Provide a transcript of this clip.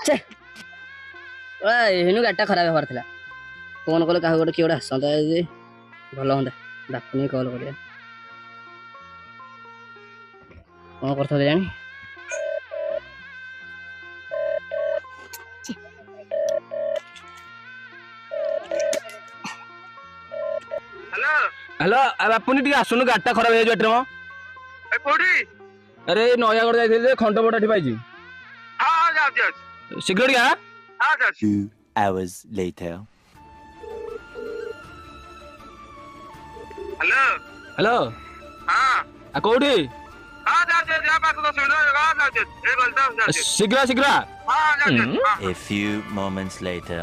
छे एनु गाड़ीटा खराब होबार थिला फोन कले काहे गोटे किए गोटे आसंता जे भल होंदा डाकुनी कॉल करिया कौन करथा जानी हेलो अब आपनी टी आसुन गाड़ीटा खराब हो जाए कोठी अरे नयागढ़ जाइए खंडपटा पाई हाँ जाओ शीघ्र टिके हाँ जाओ 2 hours later. हेलो हेलो हाँ कौटी हाँ जाओ पास 10 मिनट हाँ जाओ ए बोलता जाओ शीघ्र शीघ्र हाँ जाओ हाँ A few moments later.